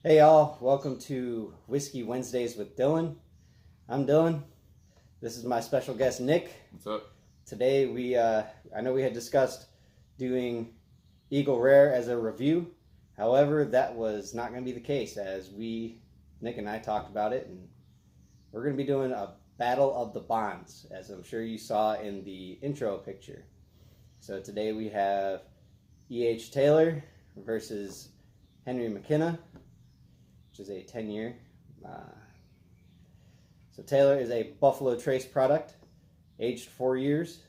Hey y'all, welcome to Whiskey Wednesdays with Dylan. I'm Dylan. This is my special guest Nick. What's up? Today I know we had discussed doing Eagle Rare as a review. However, that was not going to be the case as Nick and I talked about it, and we're going to be doing a Battle of the Bonds, as I'm sure you saw in the intro picture. So today we have E.H. Taylor versus Henry McKenna, which is a 10-year. So Taylor is a Buffalo Trace product, aged 4 years.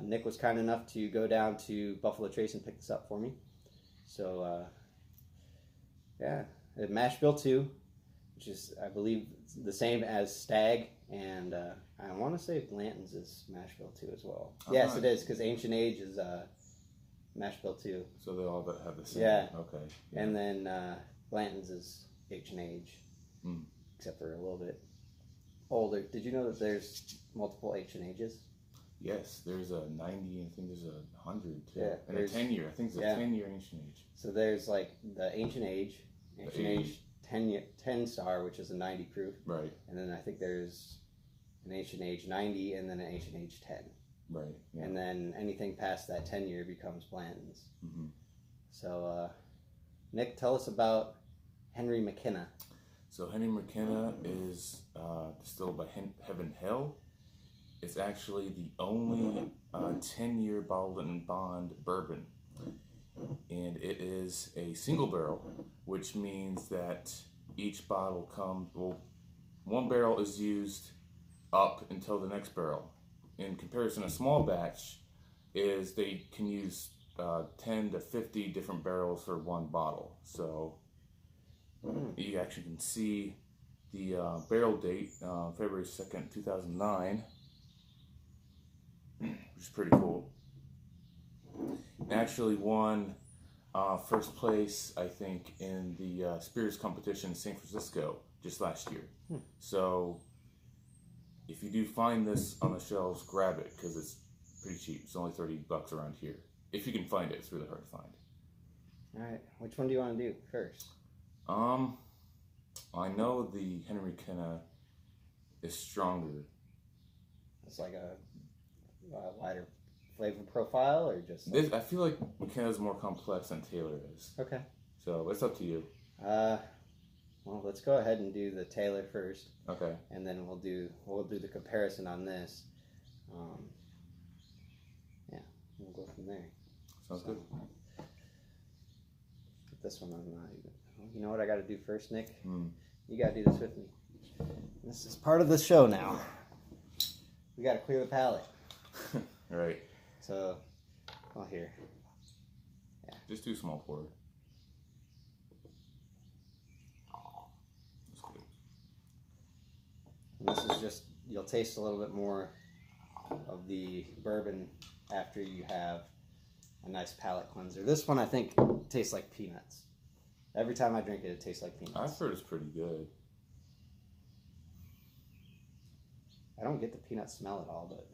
Nick was kind enough to go down to Buffalo Trace and pick this up for me. So, yeah, mash bill 2, which is, I believe, the same as Stag, and I want to say Blanton's is mash bill 2 as well. Yes, it is, because Ancient Age is mash bill 2. So they all have the same. Yeah. Okay. Yeah. And then Blanton's is Ancient Age, except for a little bit older. Did you know that there's multiple Ancient Ages? Yes, there's a 90, I think there's a 100 too. Yeah, and a 10-year. I think it's a 10-year Ancient Age. So there's like the Ancient Age, Age 10 star, which is a 90 proof. Right. And then I think there's an Ancient Age 90 and then an Ancient Age 10. Right. Yeah. And then anything past that 10-year becomes Blanton's. Mm-hmm. So, Nick, tell us about Henry McKenna. So Henry McKenna is distilled by Heaven Hill. It's actually the only 10-year bottled in bond bourbon. And it is a single barrel, which means that each bottle comes, one barrel is used up until the next barrel. In comparison, a small batch is they can use 10 to 50 different barrels for one bottle. So you actually can see the barrel date, February 2nd, 2009, which is pretty cool. And actually won first place, I think, in the spirits competition in San Francisco just last year. So if you do find this on the shelves, grab it because it's pretty cheap. It's only $30 around here. If you can find it, it's really hard to find. All right, which one do you want to do first? I know the Henry McKenna is stronger. It's like a lighter flavor profile, or just? I feel like McKenna is more complex than Taylor is. Okay. So it's up to you. Well, let's go ahead and do the Taylor first. Okay. And then we'll do the comparison on this. Yeah, we'll go from there. Sounds good. This one I'm not even. You know what I got to do first, Nick? You got to do this with me. This is part of the show now. We got to clear the palate. Right. So, here. Yeah. Just do small pour. That's good. And this is just, you'll taste a little bit more of the bourbon after you have a nice palate cleanser. This one I think tastes like peanuts. Every time I drink it, it tastes like peanuts. I've heard it's pretty good. I don't get the peanut smell at all, but...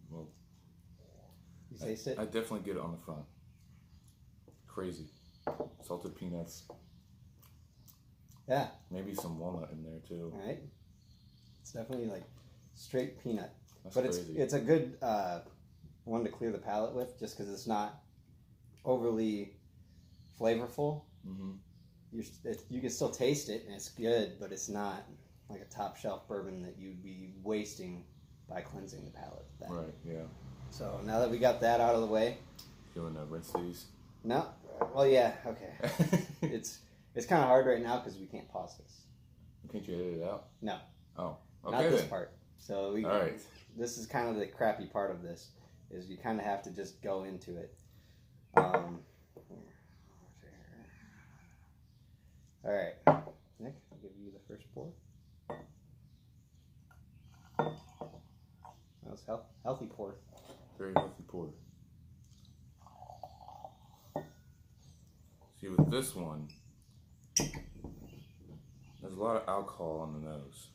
Well, you taste it? I definitely get it on the front. Crazy. Salted peanuts. Yeah. Maybe some walnut in there too. All right. It's definitely like straight peanut. That's but crazy. It's a good one to clear the palate with, just because it's not overly flavorful. Mm-hmm. You can still taste it, and it's good, but it's not like a top shelf bourbon that you'd be wasting by cleansing the palate. Right, yeah. So now that we got that out of the way. You want to rinse these? No. Well, yeah, okay. It's kind of hard right now because we can't pause this. Can't you edit it out? No. Oh, okay. Not this then. part. So all right. This is kind of the crappy part of this, is you kind of have to just go into it. All right, Nick, I'll give you the first pour. That was healthy pour. Very healthy pour. See, with this one, there's a lot of alcohol on the nose.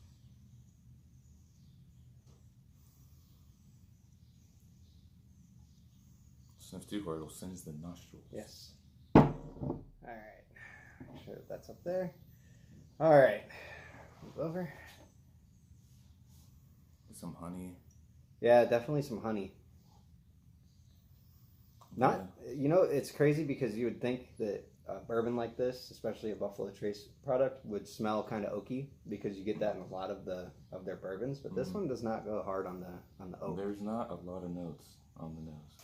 sniff too hard, it'll singe the nostrils. Yes. All right. Make sure that's up there. All right. Move over. Some honey. Yeah, definitely some honey. Not, you know, it's crazy because you would think that a bourbon like this, especially a Buffalo Trace product, would smell kind of oaky because you get that in a lot of their bourbons. But this one does not go hard on the oak. There's not a lot of notes on the nose.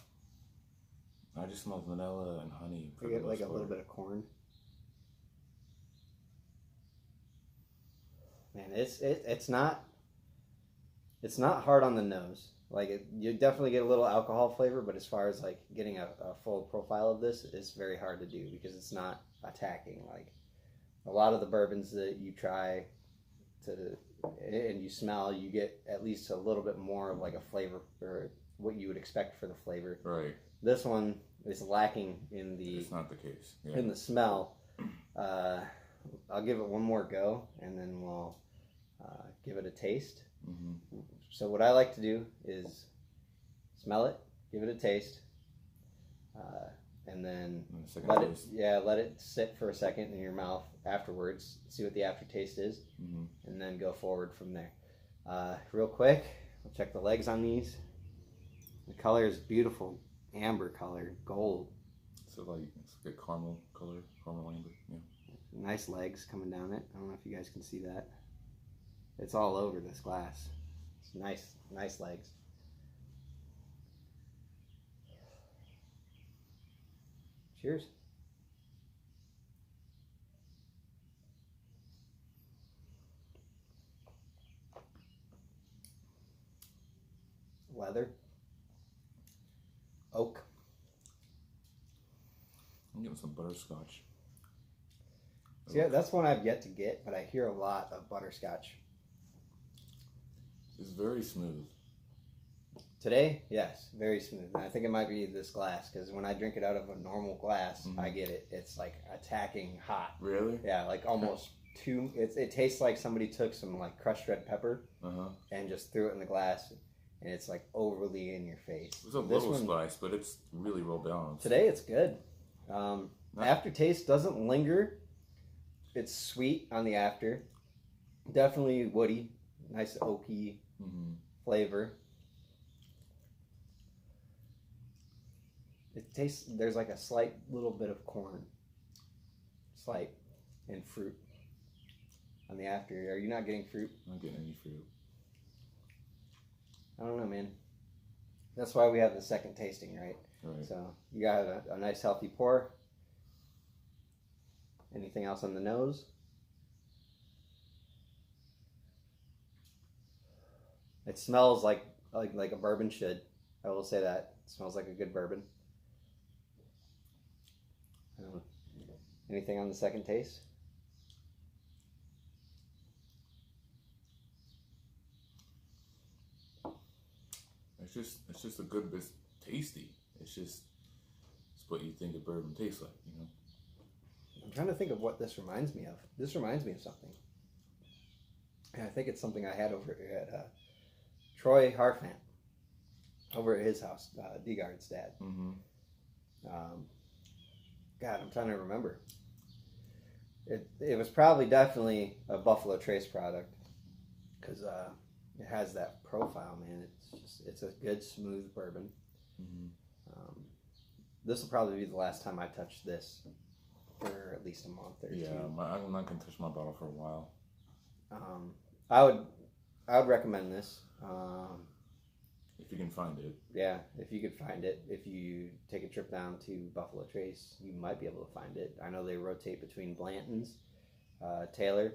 I just smell vanilla and honey. You get like a little bit of corn. Man, it's not hard on the nose. Like you definitely get a little alcohol flavor, but as far as like getting a full profile of this, it's very hard to do because it's not attacking. Like a lot of the bourbons that you try to and you smell, you get at least a little bit more of like a flavor or what you would expect for the flavor. Right. This one is lacking in the. It's not the case. Yeah. In the smell. I'll give it one more go, and then we'll give it a taste. Mm-hmm. So what I like to do is smell it, give it a taste, and then let it sit for a second in your mouth afterwards. See what the aftertaste is, and then go forward from there. Real quick, we'll check the legs on these. The color is beautiful, amber color, gold. So like it's like a caramel color, caramel amber. Yeah. Nice legs coming down it. I don't know if you guys can see that. It's all over this glass. It's nice legs. Cheers. Leather. Oak. I'm getting some butterscotch. See, yeah, that's one I've yet to get, but I hear a lot of butterscotch. It's very smooth. Today, yes, very smooth. And I think it might be this glass, because when I drink it out of a normal glass, I get it. It's like attacking hot. Really? Yeah, like almost too. It tastes like somebody took some like crushed red pepper and just threw it in the glass, and it's like overly in your face. It's a little spice, but it's really well balanced. Today, it's good. Aftertaste doesn't linger. It's sweet on the after. Definitely woody. Nice oaky flavor. It tastes, there's like a slight little bit of corn. Slight. And fruit. On the after. Are you not getting fruit? I'm not getting any fruit. I don't know, man. That's why we have the second tasting, right? Right. So you got a nice healthy pour. Anything else on the nose? It smells like a bourbon should. I will say that. It smells like a good bourbon. Anything on the second taste? It's just a good bit tasty. It's what you think a bourbon tastes like, you know. I'm trying to think of what this reminds me of. This reminds me of something. And I think it's something I had over at Troy Harfant, over at his house, D-Guard's dad. God, I'm trying to remember. It was probably definitely a Buffalo Trace product because it has that profile, man. It's a good smooth bourbon. This will probably be the last time I touch this for at least a month or two. Yeah, I'm not gonna touch my bottle for a while. I would recommend this. If you can find it. Yeah, if you could find it. If you take a trip down to Buffalo Trace, you might be able to find it. I know they rotate between Blanton's, Taylor,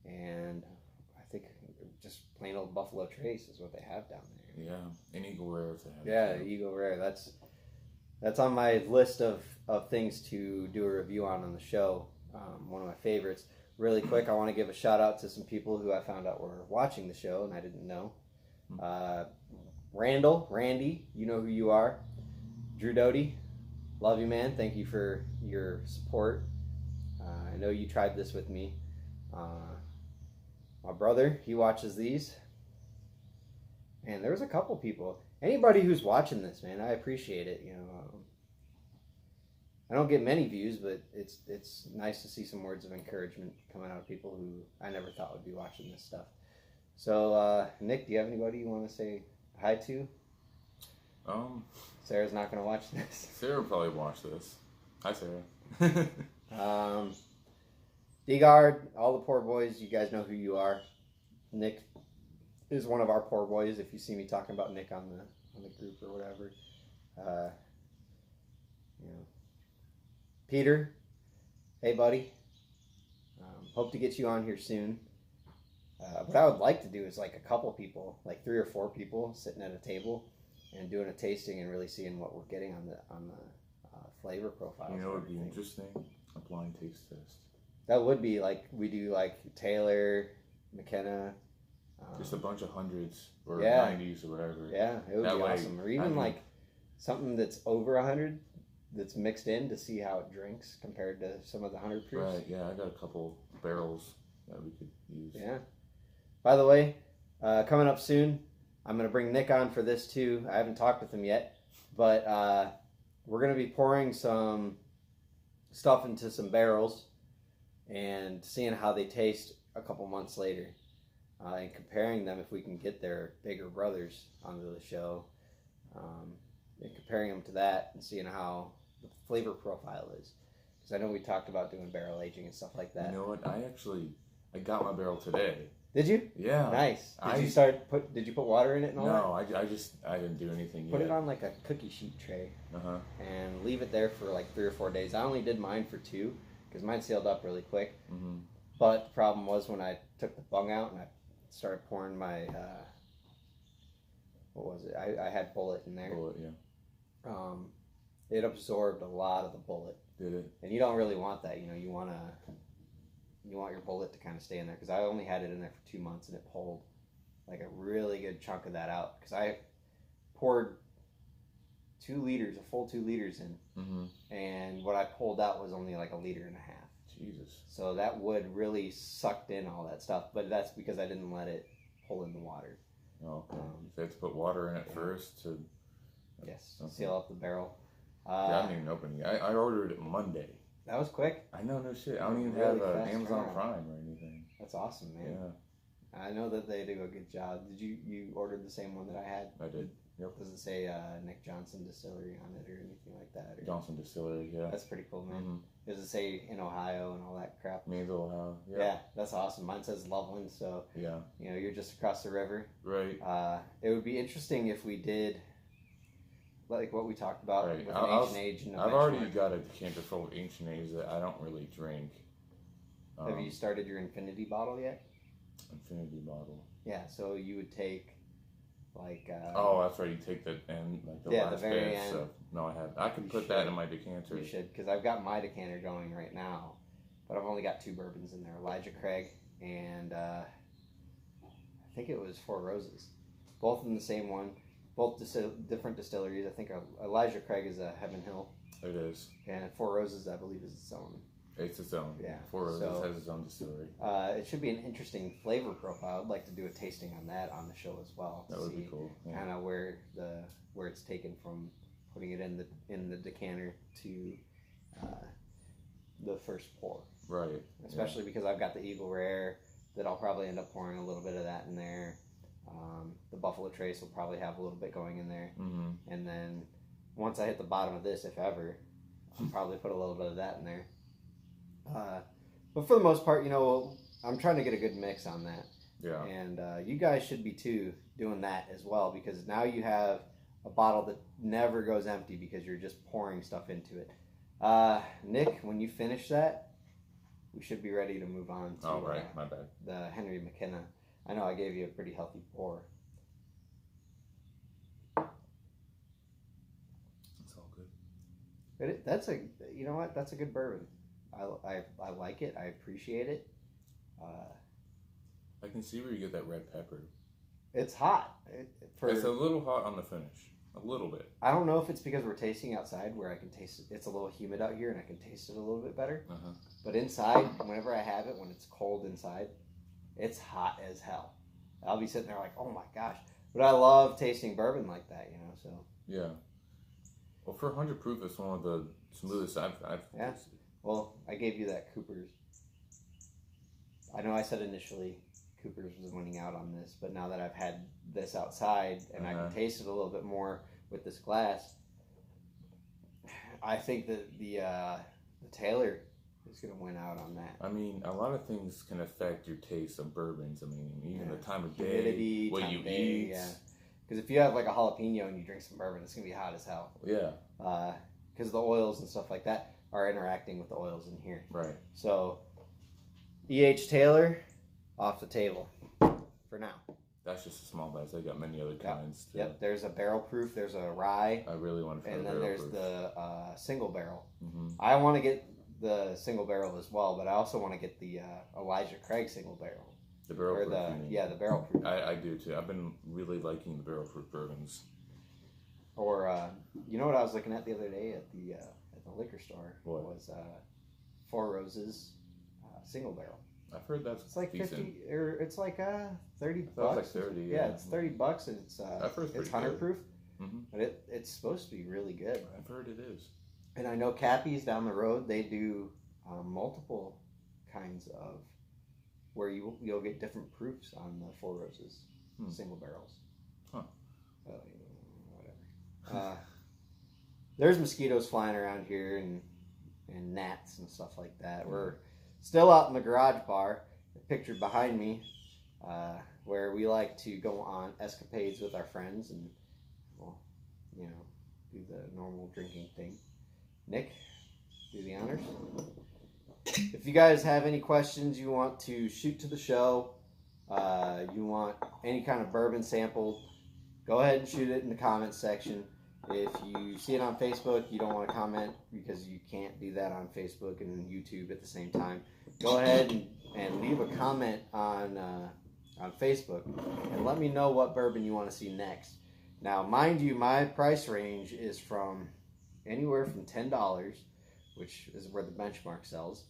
and I think just plain old Buffalo Trace is what they have down there. Yeah, and Eagle Rare if they have it. Yeah, Eagle Rare. That's on my list of things to do a review on the show. One of my favorites. Really quick, I want to give a shout out to some people who I found out were watching the show and I didn't know. Randy, you know who you are. Drew Doty, love you, man. Thank you for your support. I know you tried this with me. My brother, he watches these. And there was a couple people. anybody who's watching this, man, I appreciate it. You know, I don't get many views, but it's nice to see some words of encouragement coming out of people who I never thought would be watching this stuff. So, Nick, do you have anybody you want to say hi to? Sarah's not going to watch this. Sarah will probably watch this. Hi, Sarah. D-Guard, all the poor boys, you guys know who you are. Nick is one of our poor boys. If you see me talking about Nick on the group or whatever, you know. Peter, hey buddy, hope to get you on here soon. What I would like to do is like a couple people, like 3 or 4 people sitting at a table and doing a tasting and really seeing what we're getting on the flavor profile. You know, it would be interesting, a blind taste test. That would be like we do like Taylor, McKenna. Just a bunch of hundreds or 90s or whatever. Yeah, it would be awesome. Or even like something that's over 100 that's mixed in to see how it drinks compared to some of the 100 proofs. Right, yeah, I got a couple barrels that we could use. Yeah. By the way, coming up soon, I'm going to bring Nick on for this too. I haven't talked with him yet, but we're going to be pouring some stuff into some barrels and seeing how they taste a couple months later. And comparing them if we can get their bigger brothers onto the show, and comparing them to that and seeing how the flavor profile is. Because I know we talked about doing barrel aging and stuff like that. You know what? I got my barrel today. Did you? Yeah. Nice. Did you put water in it and all that? No, I didn't do anything yet. Put it on like a cookie sheet tray and leave it there for like 3 or 4 days. I only did mine for 2 because mine sealed up really quick. Mm-hmm. But the problem was when I took the bung out and I started pouring my, what was it? I had bullet in there. Bullet, yeah. It absorbed a lot of the bullet. Did it? And you don't really want that. You know, you want your bullet to kind of stay in there because I only had it in there for 2 months and it pulled like a really good chunk of that out because I poured 2 liters, a full 2 liters in, and what I pulled out was only like 1.5 liters. Jesus. So that wood really sucked in all that stuff, but that's because I didn't let it pull in the water. Oh, okay. So you have to put water in it first to... Yes, seal up the barrel. I haven't even opened it. I ordered it Monday. That was quick. I know, no shit. I don't even have Amazon Prime or anything. That's awesome, man. Yeah. I know that they do a good job. Did you ordered the same one that I had? I did. Yep. Does it say Nick Johnson Distillery on it or anything like that? Or... Johnson Distillery, yeah. That's pretty cool, man. Does it say in Ohio and all that crap? Mansville, Ohio. Yeah, that's awesome. Mine says Loveland, so yeah, you know you're just across the river. Right. It would be interesting if we did like what we talked about with an Ancient Age. And I've already got a decanter full of Ancient Age that I don't really drink. Have you started your Infinity bottle yet? Infinity bottle. Yeah, so you would take like. Oh, that's right. You take the end, like the last the very end. So, no, I haven't. I can put that in my decanter. You should, because I've got my decanter going right now, but I've only got 2 bourbons in there: Elijah Craig and I think it was Four Roses, both in the same one, both different distilleries. I think Elijah Craig is a Heaven Hill. It is. And Four Roses, I believe, is its own. It's its own. Yeah. Four Roses has its own distillery. It should be an interesting flavor profile. I'd like to do a tasting on that on the show as well. That would be cool. Yeah. Kind of where it's taken from putting it in the decanter to the first pour. Right. Especially because I've got the Eagle Rare that I'll probably end up pouring a little bit of that in there. The Buffalo Trace will probably have a little bit going in there. And then once I hit the bottom of this, if ever, I'll probably put a little bit of that in there. But for the most part, you know, I'm trying to get a good mix on that. Yeah. And you guys should be too doing that as well, because now you have a bottle that never goes empty because you're just pouring stuff into it. Nick, when you finish that, we should be ready to move on to my bad. The Henry McKenna. I know I gave you a pretty healthy pour. It's all good. But that's you know what? That's a good bourbon. I like it. I appreciate it. I can see where you get that red pepper. It's hot. It's a little hot on the finish. A little bit. I don't know if it's because we're tasting outside where I can taste it. It's a little humid out here and I can taste it a little bit better. But inside, whenever I have it, when it's cold inside, it's hot as hell. I'll be sitting there like, oh my gosh. But I love tasting bourbon like that, you know. So Yeah. Well, for 100 proof, it's one of the smoothest I've yeah. tasted. Well, I gave you that Cooper's. I know I said initially Cooper's was winning out on this, but now that I've had this outside and I can taste it a little bit more with this glass, I think that the Taylor is going to win out on that. I mean, a lot of things can affect your taste of bourbons. I mean, even the time of humidity, day, what time you of day, eat. Yeah. Because if you have like a jalapeno and you drink some bourbon, it's going to be hot as hell. Yeah. Because the oils and stuff like that are interacting with the oils in here. Right. So, E.H. Taylor, off the table for now. That's just a small batch. They got many other kinds. Too. Yep. There's a barrel proof. There's a rye. I really want to try. And then there's the single barrel. Mm-hmm. I want to get the single barrel as well, but I also want to get the Elijah Craig single barrel. The barrel proof. The barrel proof. I do too. I've been really liking the barrel proof bourbons. Or you know what I was looking at the other day at the liquor store? What? Was Four Roses single barrel. I've heard that's it's like decent. 50 or it's like $30. It was like 30. Yeah, it's $30 and it's 100 proof. Mm-hmm. But it's supposed to be really good. I've heard it is. And I know Cappy's down the road, they do multiple kinds of where you'll get different proofs on the Four Roses single barrels. Huh. Whatever. There's mosquitoes flying around here and gnats and stuff like that. We're still out in the garage bar, pictured behind me, where we like to go on escapades with our friends and, well, you know, do the normal drinking thing. Nick, do the honors. If you guys have any questions you want to shoot to the show, you want any kind of bourbon sampled, go ahead and shoot it in the comments section. If you see it on Facebook, you don't want to comment because you can't do that on Facebook and YouTube at the same time. Go ahead and leave a comment on Facebook and let me know what bourbon you want to see next. Now, mind you, my price range is from anywhere from $10, which is where the benchmark sells,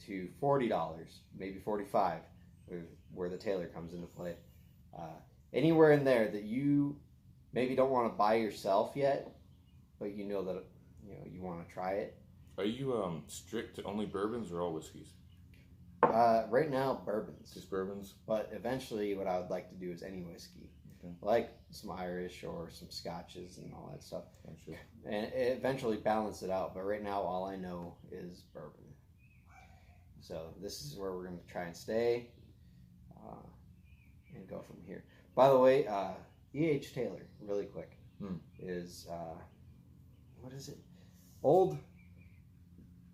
to $40, maybe $45, where the Taylor comes into play. Anywhere in there that you maybe don't want to buy yourself yet, but you know that you want to try it. Are you strict to only bourbons or all whiskeys? Right now, bourbons. Just bourbons? But eventually what I would like to do is any whiskey. Okay. Like some Irish or some Scotches and all that stuff. Gotcha. And eventually balance it out. But right now all I know is bourbon. So this is where we're going to try and stay and go from here. By the way, E.H. Taylor, really quick, is, what is it?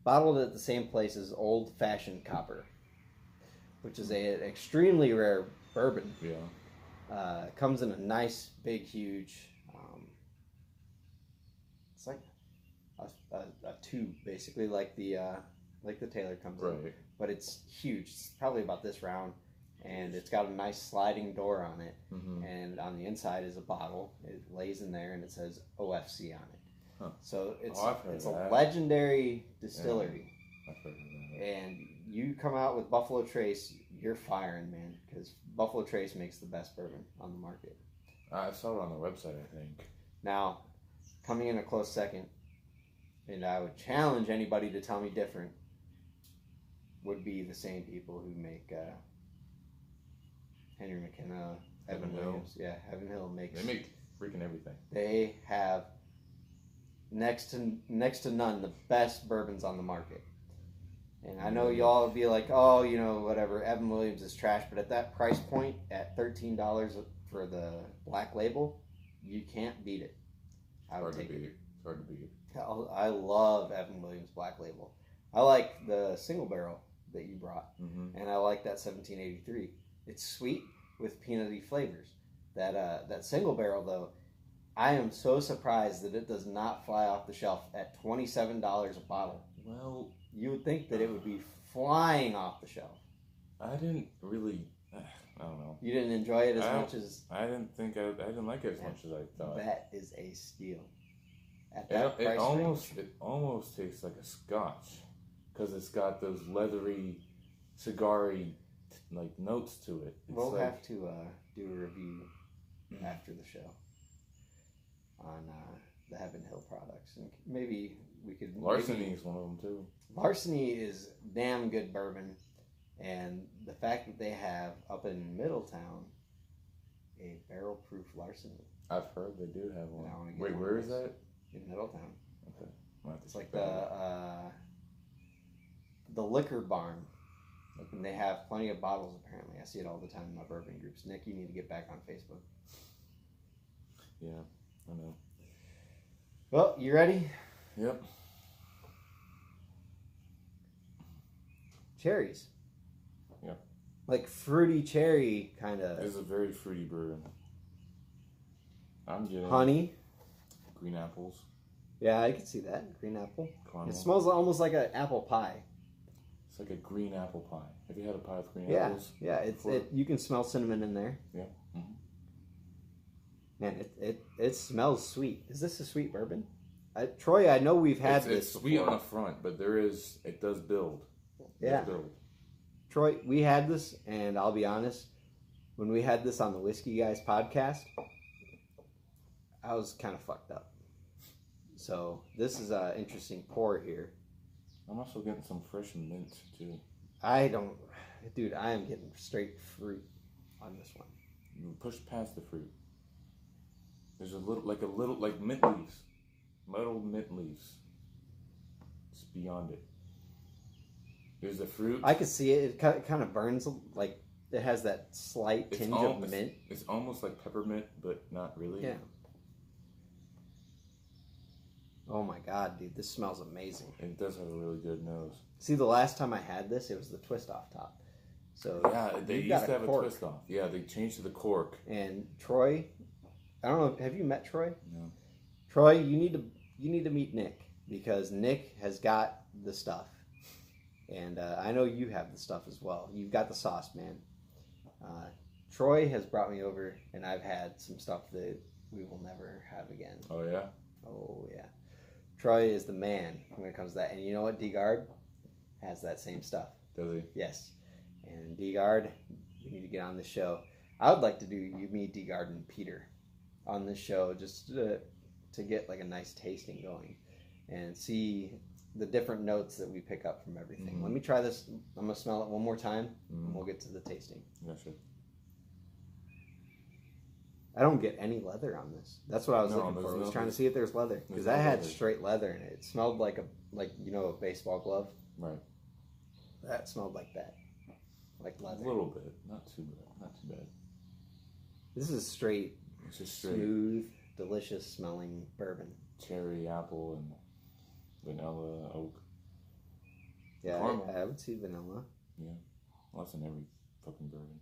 Bottled at the same place as Old Fashioned Copper, which is an extremely rare bourbon. Yeah. Comes in a nice, big, huge, it's like a tube, basically, like the Taylor comes in. But it's huge. It's probably about this round. And it's got a nice sliding door on it. Mm-hmm. And on the inside is a bottle. It lays in there and it says OFC on it. Huh. So it's a legendary distillery. Yeah, I've heard of that. And you come out with Buffalo Trace, you're firing, man. Because Buffalo Trace makes the best bourbon on the market. I saw it on the website, I think. Now, coming in a close second, and I would challenge anybody to tell me different, would be the same people who make... Henry McKenna, Evan Williams. Yeah, Evan Hill makes... They make freaking everything. They have next to none the best bourbons on the market. And I know y'all would be like, oh, whatever, Evan Williams is trash, but at that price point, at $13 for the black label, you can't beat it. It's hard to beat it. I love Evan Williams Black Label. I like the single barrel that you brought, and I like that 1783. It's sweet with peanutty flavors. That single barrel, though, I am so surprised that it does not fly off the shelf at $27 a bottle. Well, you would think that it would be flying off the shelf. I didn't really... I don't know. You didn't enjoy it as much as... I didn't think I didn't like it as much as I thought. That is a steal. At that price it almost tastes like a Scotch. Because it's got those leathery, cigar-y notes to it. We'll have to do a review after the show on the Heaven Hill products, and maybe we could. Larceny is one of them too. Larceny is damn good bourbon, and the fact that they have up in Middletown a barrel-proof Larceny. I've heard they do have one. Wait, where is that? In Middletown. Okay. It's like the Liquor Barn. And they have plenty of bottles, apparently. I see it all the time in my bourbon groups. Nick, you need to get back on Facebook. Yeah, I know. Well, you ready? Yep. Cherries. Yeah. Like fruity cherry kind of. It's a very fruity bourbon. I'm getting honey. Green apples. Yeah, I can see that. Green apple. Caramel. It smells almost like an apple pie. It's like a green apple pie. Have you had a pie with green yeah, apples? Yeah, you can smell cinnamon in there. Yeah. Mm-hmm. Man, it smells sweet. Is this a sweet bourbon? Troy, I know we've had this. It's sweet on the front, but it does build. Yeah. Troy, we had this, and I'll be honest, when we had this on the Whiskey Guys podcast, I was kind of fucked up. So this is an interesting pour here. I'm also getting some fresh mint too. I am getting straight fruit on this one. You push past the fruit. There's a little like mint leaves, muddled mint leaves. It's beyond it. There's the fruit. I can see it. It kind of burns, like it has that slight tinge of mint. It's almost like peppermint, but not really. Yeah. Oh my god, dude, this smells amazing. It does have a really good nose. See, the last time I had this, it was the twist off top. So yeah, they used to have a twist off. Yeah, they changed to the cork. And Troy, I don't know, have you met Troy? No. Troy, you need to meet Nick, because Nick has got the stuff. And I know you have the stuff as well. You've got the sauce, man. Troy has brought me over, and I've had some stuff that we will never have again. Oh, yeah? Oh, yeah. Troy is the man when it comes to that. And you know what? D-Guard has that same stuff. Does he? Yes. And D-Guard, you need to get on the show. I would like to do me, D-Guard, and Peter on this show just to get like a nice tasting going and see the different notes that we pick up from everything. Mm-hmm. Let me try this. I'm going to smell it one more time, and we'll get to the tasting. Yeah, sure. I don't get any leather on this. That's what I was looking for. I was trying to see if there's leather, because I had straight leather in it. It smelled like a baseball glove. Right. That smelled like that, like leather. A little bit, not too bad. This is straight, it's just straight, smooth, delicious smelling bourbon. Cherry, apple, and vanilla, oak. Yeah, I would see vanilla. Yeah, well, that's in every fucking bourbon.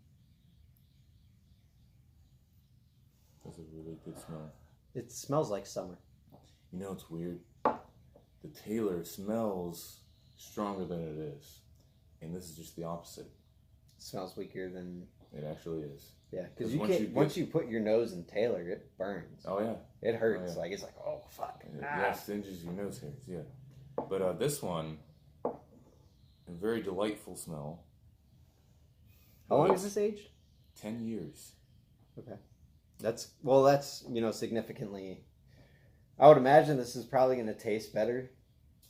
That's a really good smell. It smells like summer. You know, it's weird. The Taylor smells stronger than it is. And this is just the opposite. It smells weaker than... It actually is. Yeah, because once you put your nose in Taylor, it burns. Oh, yeah. It hurts. Oh, yeah. It's like, oh, fuck. Yeah, singes your nose hairs, yeah. But this one, a very delightful smell. How long is this aged? 10 years. Okay. That's significantly... I would imagine this is probably going to taste better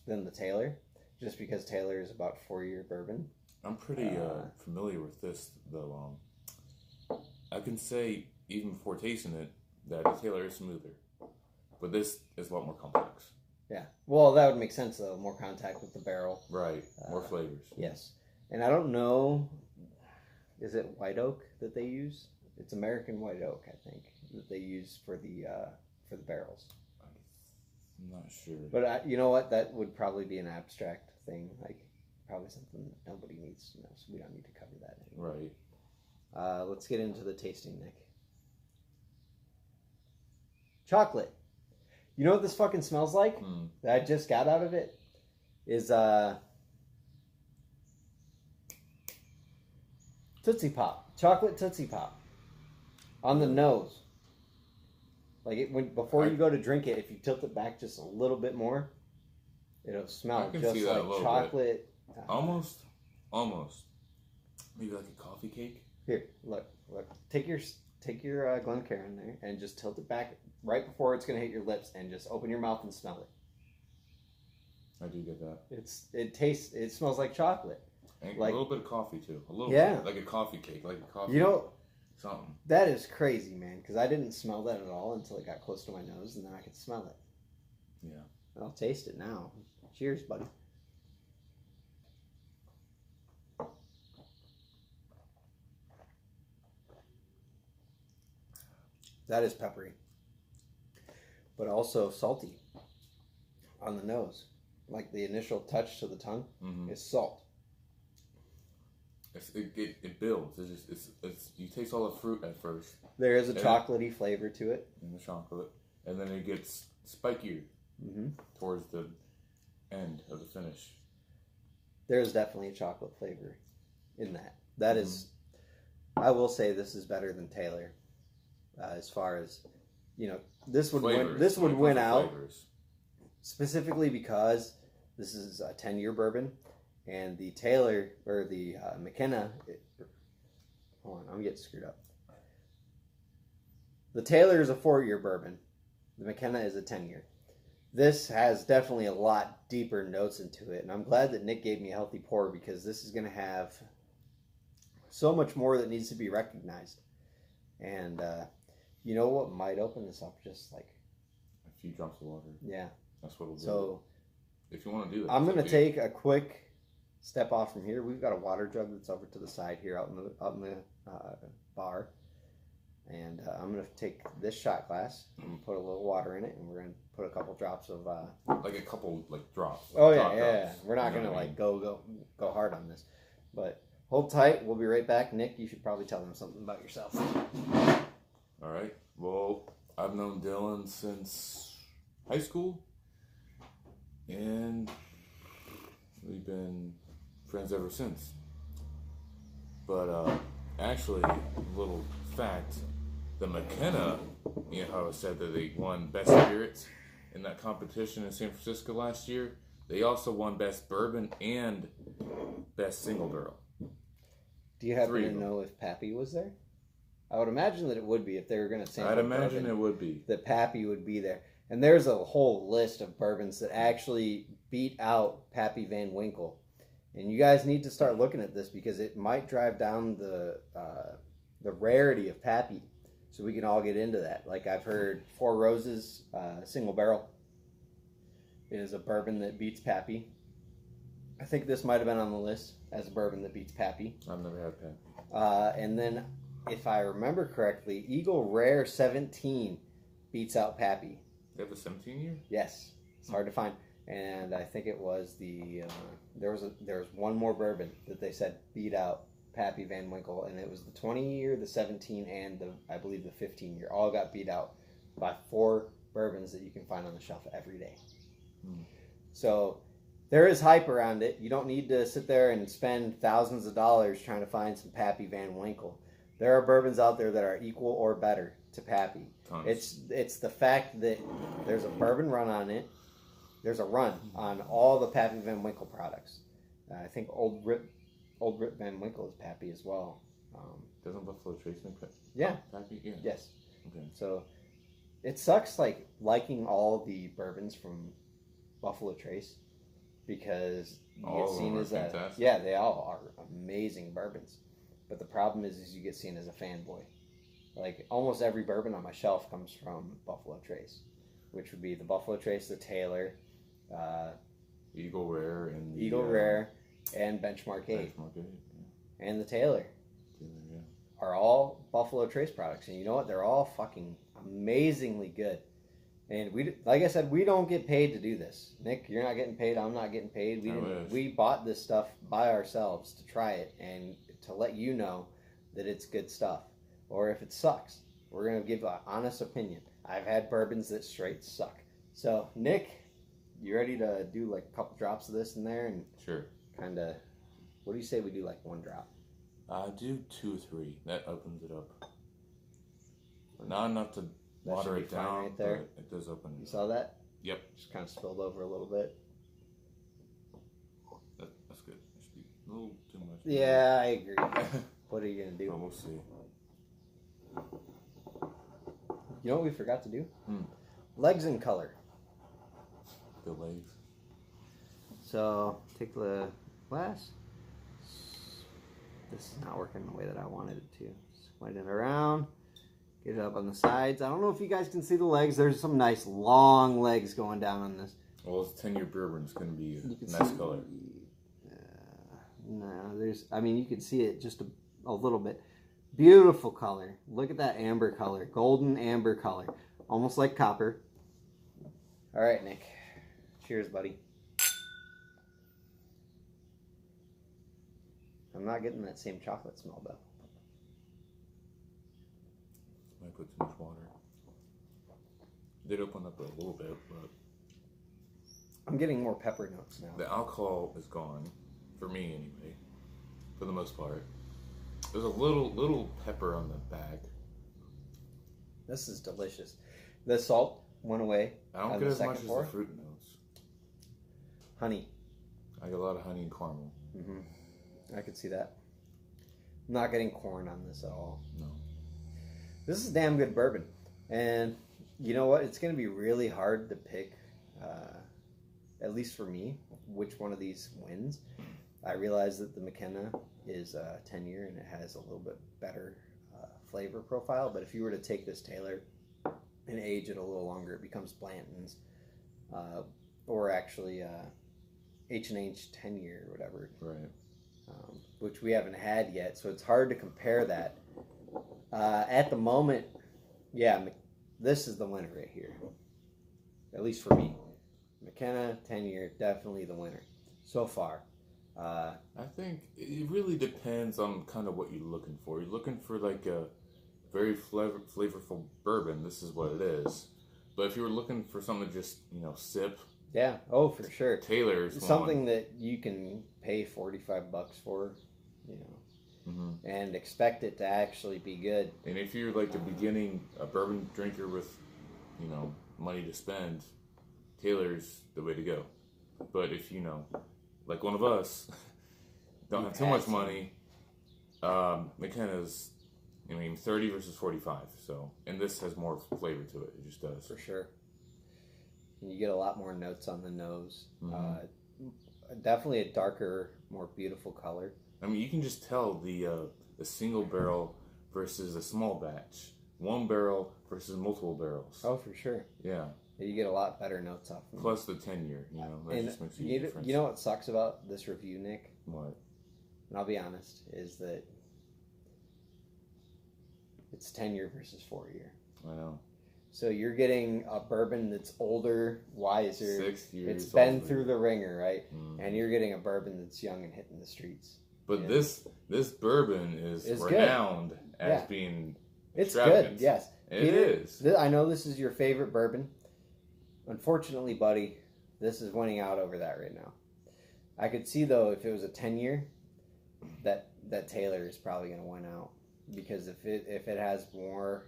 than the Taylor, just because Taylor is about 4-year bourbon. I'm pretty familiar with this, though. I can say, even before tasting it, that the Taylor is smoother. But this is a lot more complex. Yeah. Well, that would make sense, though. More contact with the barrel. Right. More flavors. Yes. And I don't know, is it white oak that they use? It's American white oak, I think, that they use for the barrels. I'm not sure. But you know what? That would probably be an abstract thing. Like, probably something that nobody needs to know, so we don't need to cover that anymore. Right. Let's get into the tasting, Nick. Chocolate. You know what this fucking smells like? That I just got out of it? Is Tootsie Pop. Chocolate Tootsie Pop. On the nose. Like before you go to drink it, if you tilt it back just a little bit more, it'll smell just like chocolate. Almost. Maybe like a coffee cake. Here, look. Take your take your Glencairn there and just tilt it back right before it's going to hit your lips, and just open your mouth and smell it. I do get that. It smells like chocolate. And like, a little bit of coffee too. A little yeah. bit. Like a coffee cake. Like a coffee. You know, something. that is crazy, man, because I didn't smell that at all until it got close to my nose, and then I could smell it. Yeah. I'll taste it now. Cheers, buddy. That is peppery, but also salty on the nose. Like the initial touch to the tongue is salt. It builds. It's you taste all the fruit at first. There is a chocolatey flavor to it. In the chocolate, and then it gets spikier towards the end of the finish. There is definitely a chocolate flavor in that. That is, I will say, this is better than Taylor. As far as, this would win out specifically because this is a 10-year bourbon, and the Taylor or the McKenna. Hold on, I'm getting screwed up. The Taylor is a 4-year bourbon. The McKenna is a 10-year. This has definitely a lot deeper notes into it, and I'm glad that Nick gave me a healthy pour, because this is going to have so much more that needs to be recognized. And you know what might open this up? Just like a few drops of water. Yeah. That's what it'll do. So if you want to do that, I'm going to take a quick step off from here. We've got a water jug that's over to the side here out in the bar. And I'm going to take this shot glass and put a little water in it, and we're going to put a couple drops of... like a couple drops. Oh, yeah, yeah. We're not going to go hard on this. But hold tight. We'll be right back. Nick, you should probably tell them something about yourself. All right. Well, I've known Dylan since high school, and we've been friends ever since. But actually, a little fact, the McKenna, how it said that they won Best Spirits in that competition in San Francisco last year, they also won Best Bourbon and Best Single Barrel. Do you happen to know if Pappy was there? I would imagine that it would be if they were going to sample. I'd imagine it would be. That Pappy would be there. And there's a whole list of bourbons that actually beat out Pappy Van Winkle. And you guys need to start looking at this, because it might drive down the rarity of Pappy. So we can all get into that. Like I've heard Four Roses Single Barrel is a bourbon that beats Pappy. I think this might have been on the list as a bourbon that beats Pappy. I've never had Pappy. And then, if I remember correctly, Eagle Rare 17 beats out Pappy. They have a 17-year? Yes. It's hard to find. And I think it was there was one more bourbon that they said beat out Pappy Van Winkle, and it was the 20-year, the 17, and I believe the 15-year. All got beat out by 4 bourbons that you can find on the shelf every day. So there is hype around it. You don't need to sit there and spend thousands of dollars trying to find some Pappy Van Winkle. There are bourbons out there that are equal or better to Pappy. Tons. It's the fact that there's a bourbon run on it. There's a run on all the Pappy Van Winkle products. I think Old Rip Van Winkle is Pappy as well. Doesn't Buffalo Trace make Pappy? Yeah. Pappy? Yeah. Yes. Okay. So it sucks liking all the bourbons from Buffalo Trace, because you get seen as they all are amazing bourbons. But the problem is you get seen as a fanboy. Like almost every bourbon on my shelf comes from Buffalo Trace, which would be the Buffalo Trace, the Taylor, Eagle Rare, and Benchmark 8. Benchmark 8, yeah. And the Taylor. Are all Buffalo Trace products, and you know what? They're all fucking amazingly good. And like I said, we don't get paid to do this. Nick, you're not getting paid. I'm not getting paid. We bought this stuff by ourselves to try it and to let you know that it's good stuff. Or if it sucks, we're gonna give an honest opinion. I've had bourbons that straight suck. So Nick, you ready to do like a couple drops of this in there and sure, kind of? What do you say we do like 1 drop? Do 2 or 3. That opens it up. Not enough to water it down, right there. But it does open it. You saw that? Yep. Just kind of spilled over a little bit. That's good. It should be a little too much. Yeah, I agree. What are you gonna do? Well, we'll see. You know what we forgot to do? Hmm. Legs and color. The legs. So take the glass. This is not working the way that I wanted it to. Slide it around. Get it up on the sides. I don't know if you guys can see the legs. There's some nice long legs going down on this. Well, it's 10-year bourbon. It's going to be a nice color. No, there's. I mean, you can see it just a little bit. Beautiful color. Look at that amber color, golden amber color, almost like copper. All right, Nick. Cheers, buddy. I'm not getting that same chocolate smell though. Might put too much water. Did open up a little bit, but I'm getting more pepper notes now. the alcohol is gone, for me anyway, for the most part. There's a little pepper on the back. This is delicious. The salt went away. I don't get as much as the fruit notes. Honey. I get a lot of honey and caramel. Mm-hmm. I could see that. I'm not getting corn on this at all. No. This is damn good bourbon. And you know what? It's going to be really hard to pick, at least for me, which one of these wins. I realize that the McKenna is 10-year and it has a little bit better flavor profile. But if you were to take this Taylor and age it a little longer, it becomes Blanton's. Or actually H&H 10-year or whatever. Right. Which we haven't had yet. So it's hard to compare that. At the moment, yeah, this is the winner right here. At least for me. McKenna, 10-year, definitely the winner so far. I think it really depends on kind of what you're looking for. You're looking for like a very flavorful bourbon. This is what it is. But if you were looking for something to just, sip. Yeah, oh, for sure. Taylor's something that you can pay $45 for, mm-hmm. and expect it to actually be good. And if you're like a bourbon drinker with, money to spend, Taylor's the way to go. But if like one of us, don't have too much money, McKenna's, 30 versus 45. So, and this has more flavor to it. It just does. For sure. And you get a lot more notes on the nose. Mm-hmm. Definitely a darker, more beautiful color. You can just tell the single barrel versus a small batch. One barrel versus multiple barrels. Oh, for sure. Yeah. You get a lot better notes off them. Plus the 10-year, that just makes a huge difference. You know what sucks about this review, Nick? What? And I'll be honest, is that it's 10-year versus 4-year. I know. So you're getting a bourbon that's older, wiser. 6 years. It's been through the ringer, right? Mm. And you're getting a bourbon that's young and hitting the streets. But this bourbon is renowned as being extravagant. It's good, yes. It is. I know this is your favorite bourbon. Unfortunately, buddy, this is winning out over that right now. I could see, though, if it was a 10-year, that Taylor is probably going to win out. Because if it has more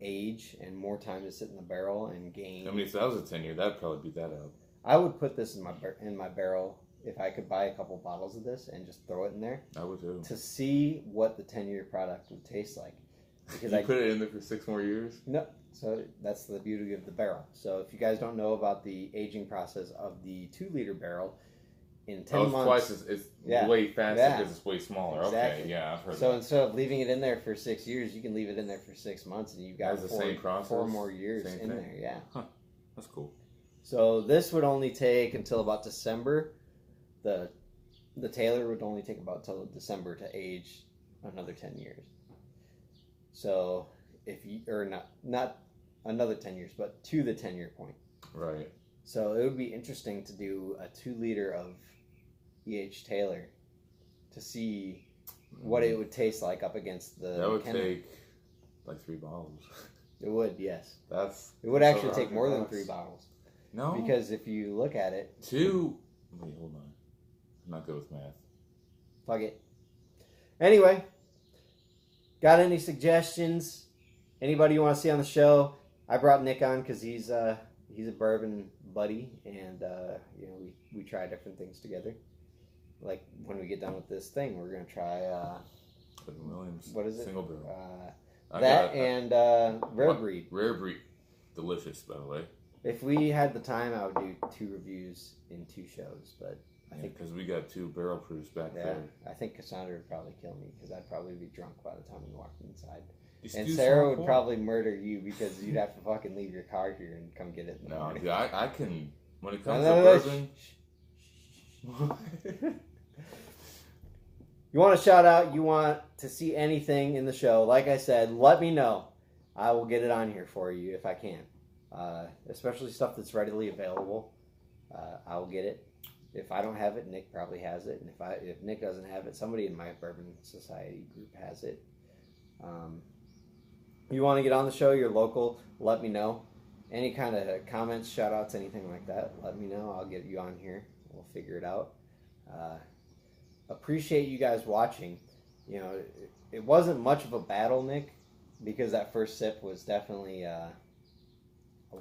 age and more time to sit in the barrel and gain. If that was a 10-year, that'd probably beat that up. I would put this in my barrel if I could buy a couple bottles of this and just throw it in there. I would too. To see what the 10-year product would taste like. Because you put it in there for 6 more years? No. So that's the beauty of the barrel. So if you guys don't know about the aging process of the 2-liter barrel, in 10 months... It's way faster because it's way smaller. Exactly. Okay, yeah, I've heard So that. instead of leaving it in there for 6 years, you can leave it in there for 6 months and you've got the same process, 4 more years in there. Yeah. Huh. That's cool. So this would only take until about December. The Taylor would only take about till December to age another 10 years. So if you, or not another 10 years, but to the 10-year point. Right. So it would be interesting to do a 2-liter of E.H. Taylor to see what it would taste like up against the That would McKenna. take like 3 bottles. It would, yes. It would actually take more than 3 bottles. No. Because if you look at it... Wait, hold on. I'm not good with math. Fuck it. Anyway, got any suggestions? Anybody you want to see on the show? I brought Nick on because he's a bourbon buddy, and we try different things together. Like when we get done with this thing, we're gonna try Williams. What is it? Single barrel. And Rare Breed. Rare Breed. Delicious, by the way. If we had the time, I would do 2 reviews in 2 shows, but I think because we got 2 barrel proofs back there. I think Cassandra would probably kill me because I'd probably be drunk by the time we walked inside. Just and Sarah would probably murder you because you'd have to fucking leave your car here and come get it in the morning. Dude, I can, when it comes to bourbon... You want a shout out, you want to see anything in the show, like I said, let me know. I will get it on here for you if I can. Especially stuff that's readily available. I will get it. If I don't have it, Nick probably has it. And if Nick doesn't have it, somebody in my Bourbon Society group has it. You want to get on the show, you're local, let me know. Any kind of comments, shout outs, anything like that, let me know. I'll get you on here. We'll figure it out. Appreciate you guys watching. You know, it wasn't much of a battle, Nick, because that first sip was definitely a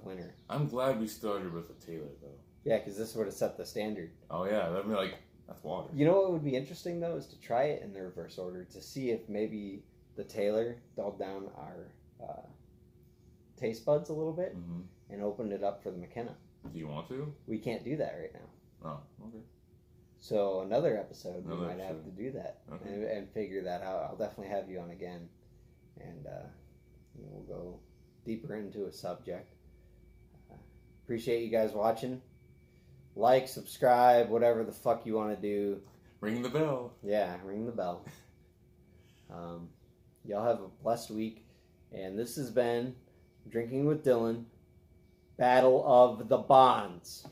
winner. I'm glad we started with a Taylor, though. Yeah, because this would have set the standard. Oh, yeah. That'd be like, that's water. You know what would be interesting, though, is to try it in the reverse order to see if maybe the Taylor dulled down our taste buds a little bit and opened it up for the McKenna. Do you want to? We can't do that right now. Oh, okay. So another episode, we might have to do that and figure that out. I'll definitely have you on again, and we'll go deeper into a subject. Appreciate you guys watching. Like, subscribe, whatever the fuck you want to do. Ring the bell. Yeah, ring the bell. Y'all have a blessed week, and this has been Drinking with Dylan, Battle of the Bonds.